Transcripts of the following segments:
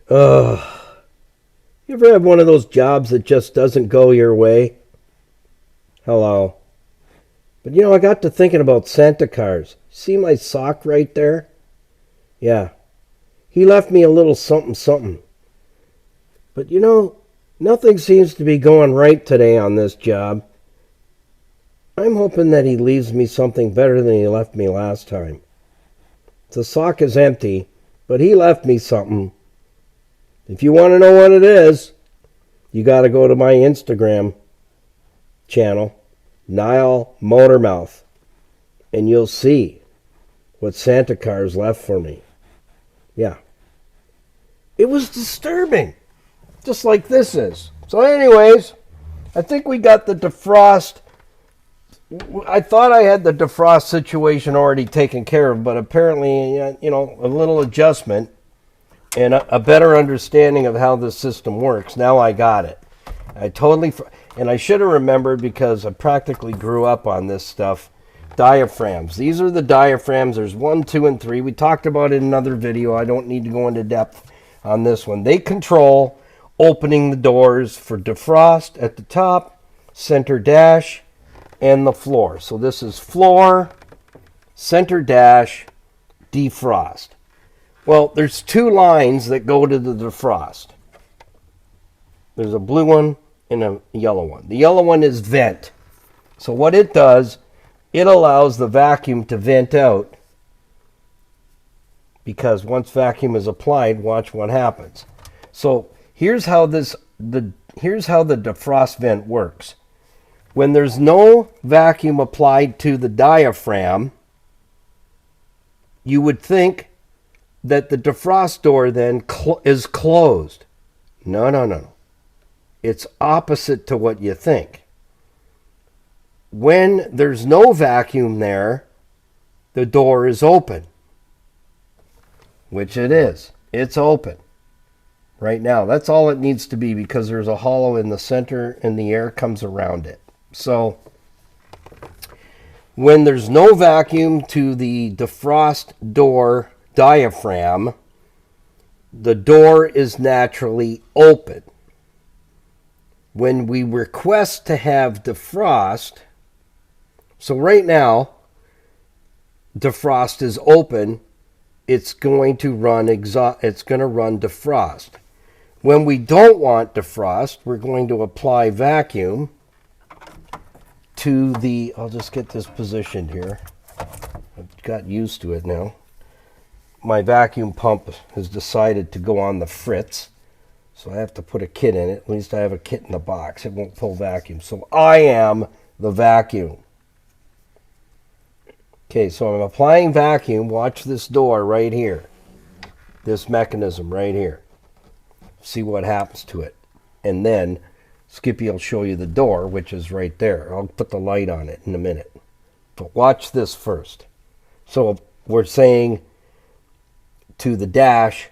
Ugh. You ever have one of those jobs that just doesn't go your way? Hello. But I got to thinking about Santa Claus. See my sock right there? Yeah. He left me a little something something. But nothing seems to be going right today on this job. I'm hoping that he leaves me something better than he left me last time. The sock is empty, but he left me something. If you want to know what it is, you got to go to my Instagram channel, Nile Motormouth, and you'll see what Santa Claus left for me. Yeah. It was disturbing, just like this is. So anyways, I think we got the defrost. I thought I had the defrost situation already taken care of, but apparently, a little adjustment and a better understanding of how the system works. Now I got it. And I should have remembered because I practically grew up on this stuff. Diaphragms. These are the diaphragms. There's 1, 2, and 3. We talked about it in another video. I don't need to go into depth on this one. They control opening the doors for defrost at the top, center dash, and the floor. So this is floor, center dash, defrost. Well, there's 2 lines that go to the defrost. There's a blue one and a yellow one. The yellow one is vent. So what it does, it allows the vacuum to vent out, because once vacuum is applied, watch what happens. So here's how the defrost vent works. When there's no vacuum applied to the diaphragm, you would think that the defrost door then is closed. No. It's opposite to what you think. When there's no vacuum there, the door is open, which it is. It's open right now. That's all it needs to be, because there's a hollow in the center and the air comes around it. So when there's no vacuum to the defrost door diaphragm, the door is naturally open. When we request to have defrost, so right now, defrost is open, it's going to run defrost. When we don't want defrost, we're going to apply vacuum to the, I'll just get this positioned here. I've got used to it now. My vacuum pump has decided to go on the fritz, so I have to put a kit in it. At least I have a kit in the box. It won't pull vacuum. So I am the vacuum. Okay, so I'm applying vacuum. Watch this door right here. This mechanism right here. See what happens to it. And then Skippy will show you the door, which is right there. I'll put the light on it in a minute. But watch this first. So we're saying to the dash,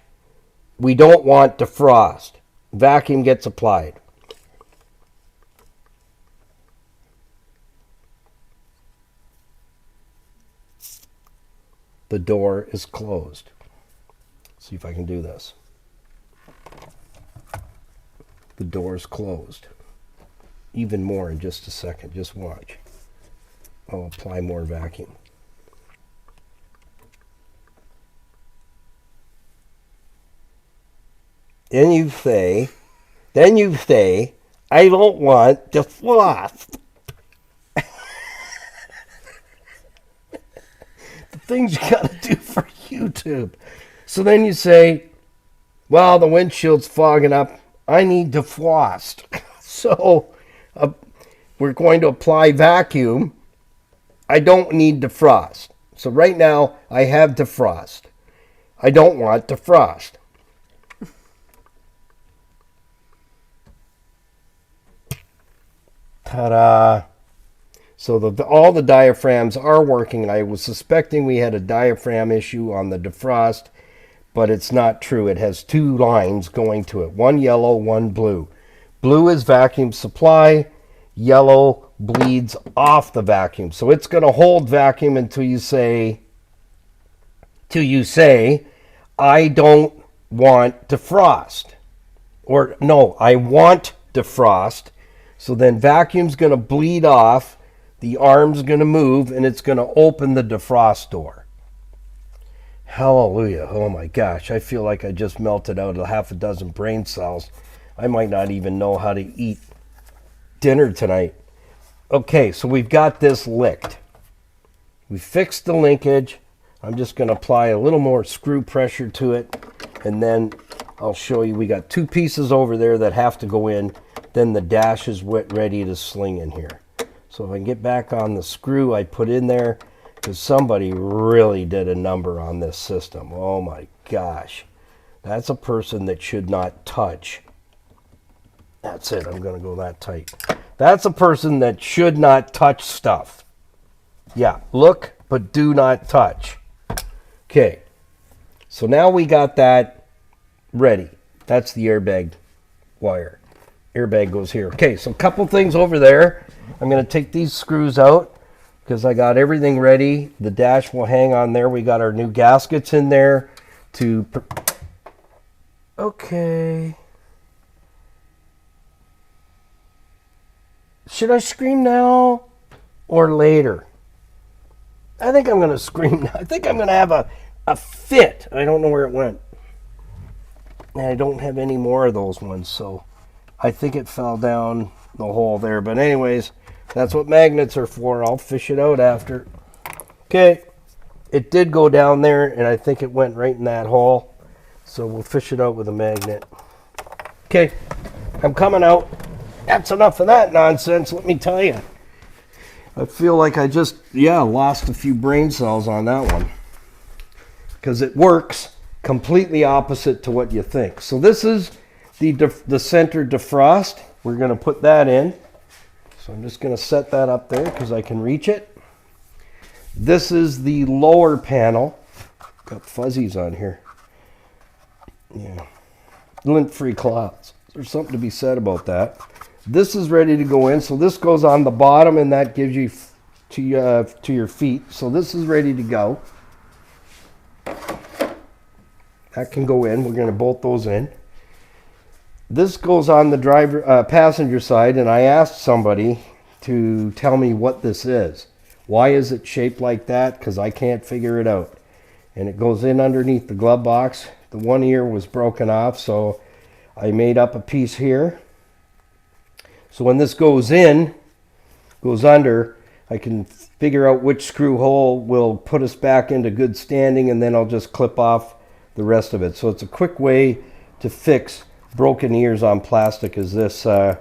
we don't want defrost. Vacuum gets applied. The door is closed. See if I can do this. The door is closed. Even more in just a second. Just watch. I'll apply more vacuum. Then you say, I don't want defrost. The things you gotta do for YouTube. So then you say, well, the windshield's fogging up. I need defrost. So we're going to apply vacuum. I don't need defrost. So right now I have defrost. I don't want defrost. Ta-da! So all the diaphragms are working. I was suspecting we had a diaphragm issue on the defrost, but it's not true. It has 2 lines going to it. One yellow, one blue. Blue is vacuum supply. Yellow bleeds off the vacuum. So it's going to hold vacuum until you say, I don't want defrost. Or no, I want defrost. So then vacuum's going to bleed off, the arm's going to move, and it's going to open the defrost door. Hallelujah. Oh my gosh, I feel like I just melted out a half a dozen brain cells. I might not even know how to eat dinner tonight. Okay, so we've got this licked. We fixed the linkage. I'm just going to apply a little more screw pressure to it, and then I'll show you. We got two pieces over there that have to go in. Then the dash is ready to sling in here. So if I can get back on the screw I put in there, because somebody really did a number on this system. Oh my gosh. That's a person that should not touch. That's it. I'm going to go that tight. That's a person that should not touch stuff. Yeah, look, but do not touch. Okay. So now we got that ready. That's the airbag wire. Airbag goes here. Okay, so a couple things over there. I'm going to take these screws out because I got everything ready. The dash will hang on there. We got our new gaskets in there to... Okay. Should I scream now or later? I think I'm going to scream now. I think I'm going to have a fit. I don't know where it went. And I don't have any more of those ones, so I think it fell down the hole there. But anyways, that's what magnets are for. I'll fish it out after. Okay, it did go down there, and I think it went right in that hole. So we'll fish it out with a magnet. Okay, I'm coming out. That's enough of that nonsense, let me tell you. I feel like I just, lost a few brain cells on that one. Because it works completely opposite to what you think. So this is the center defrost. We're going to put that in. So I'm just going to set that up there because I can reach it. This is the lower panel. Got fuzzies on here. Yeah. Lint-free clouds. There's something to be said about that. This is ready to go in. So this goes on the bottom and that gives you to your feet. So this is ready to go. That can go in. We're going to bolt those in. This goes on the passenger side, and I asked somebody to tell me what this is. Why is it shaped like that? Because I can't figure it out. And it goes in underneath the glove box. The one ear was broken off, so I made up a piece here. So when this goes in, goes under, I can figure out which screw hole will put us back into good standing, and then I'll just clip off the rest of it. So it's a quick way to fix broken ears on plastic. Is this, I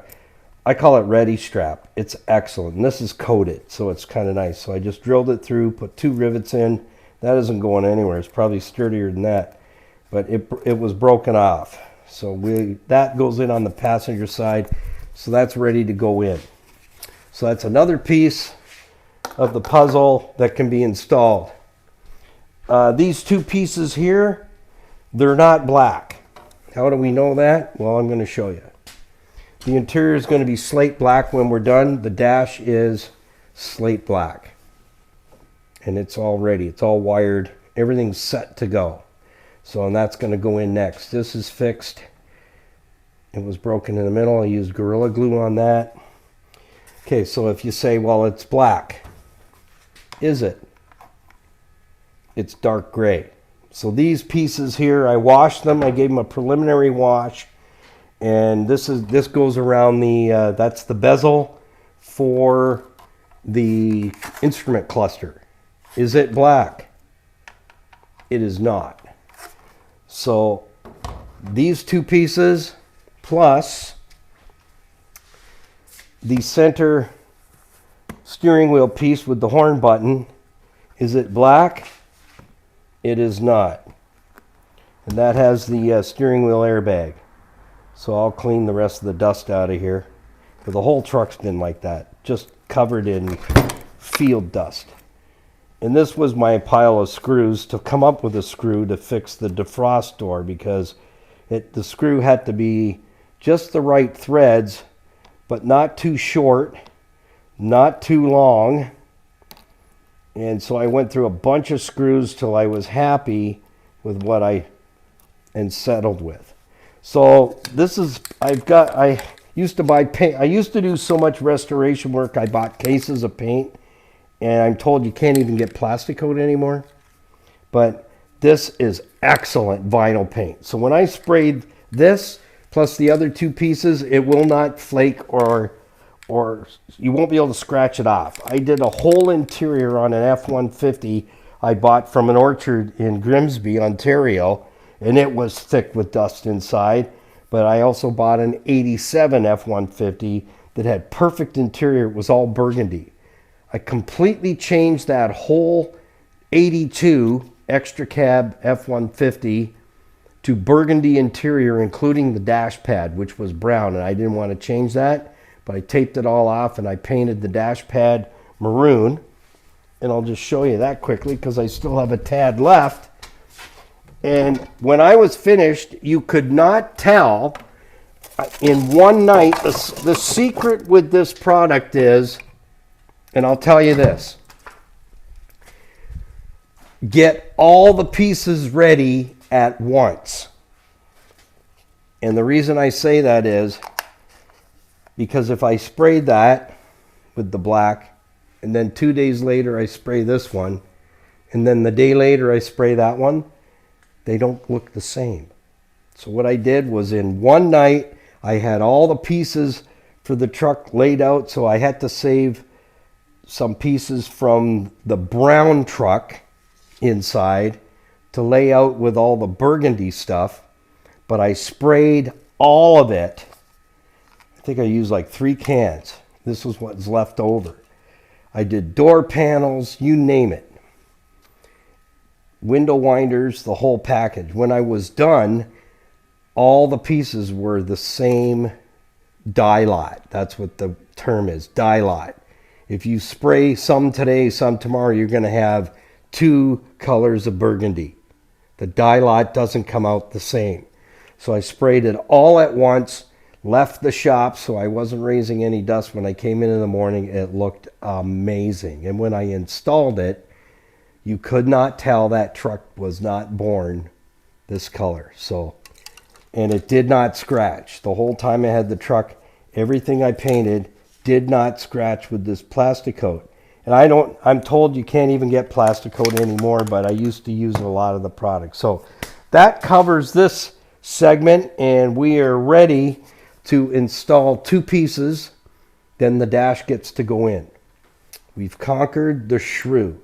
call it Ready Strap. It's excellent. And this is coated, so it's kind of nice. So I just drilled it through, put 2 rivets in. That isn't going anywhere. It's probably sturdier than that. But it was broken off. So that goes in on the passenger side. So that's ready to go in. So that's another piece of the puzzle that can be installed. These 2 pieces here, they're not black. How do we know that? Well, I'm going to show you. The interior is going to be slate black when we're done. The dash is slate black. And it's all ready. It's all wired. Everything's set to go. So, and that's going to go in next. This is fixed. It was broken in the middle. I used Gorilla Glue on that. Okay, so if you say, well, it's black. Is it? It's dark gray. So these pieces here, I washed them. I gave them a preliminary wash. And this goes around the, that's the bezel for the instrument cluster. Is it black? It is not. So these 2 pieces plus the center steering wheel piece with the horn button, is it black? It is not. And that has the steering wheel airbag. So I'll clean the rest of the dust out of here. But the whole truck's been like that, just covered in field dust. And this was my pile of screws to come up with a screw to fix the defrost door, because the screw had to be just the right threads, but not too short, not too long. And so I went through a bunch of screws till I was happy with what I and settled with. So this is, I used to buy paint. I used to do so much restoration work, I bought cases of paint, and I'm told you can't even get plastic coat anymore. But this is excellent vinyl paint. So when I sprayed this, plus the other two pieces, it will not flake or you won't be able to scratch it off. I did a whole interior on an F-150 I bought from an orchard in Grimsby, Ontario, and it was thick with dust inside. But I also bought an 87 F-150 that had perfect interior. It was all burgundy. I completely changed that whole 82 extra cab F-150 to burgundy interior, including the dash pad, which was brown, and I didn't want to change that, but I taped it all off and I painted the dash pad maroon. And I'll just show you that quickly because I still have a tad left. And when I was finished, you could not tell in one night. The secret with this product is, and I'll tell you this, get all the pieces ready at once. And the reason I say that is because if I sprayed that with the black, and then 2 days later I spray this one, and then the day later I spray that one, they don't look the same. So what I did was in one night, I had all the pieces for the truck laid out, so I had to save some pieces from the brown truck inside to lay out with all the burgundy stuff. But I sprayed all of it. I think I used like 3 cans. This was what's left over. I did door panels, you name it. Window winders, the whole package. When I was done, all the pieces were the same dye lot. That's what the term is, dye lot. If you spray some today, some tomorrow, you're going to have 2 colors of burgundy. The dye lot doesn't come out the same. So I sprayed it all at once, left the shop so I wasn't raising any dust. When I came in the morning, it looked amazing. And when I installed it, you could not tell that truck was not born this color. So, and it did not scratch. The whole time I had the truck, everything I painted did not scratch with this plastic coat. And I'm told you can't even get plastic coat anymore, but I used to use a lot of the products. So that covers this segment, and we are ready to install 2 pieces. Then the dash gets to go in. We've conquered the shrew.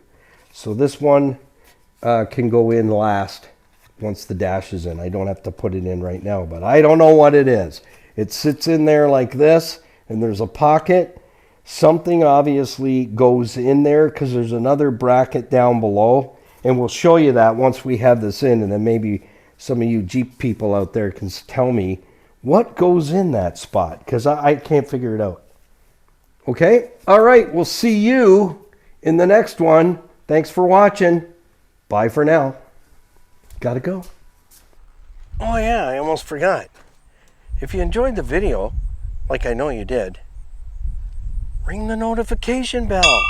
So this one can go in last once the dash is in. I don't have to put it in right now, but I don't know what it is. It sits in there like this, and there's a pocket. Something obviously goes in there because there's another bracket down below, and we'll show you that once we have this in, and then maybe some of you Jeep people out there can tell me what goes in that spot, because I can't figure it out. Okay? All right, we'll see you in the next one. Thanks for watching. Bye for now. Gotta go. Oh yeah, I almost forgot. If you enjoyed the video, like I know you did, ring the notification bell.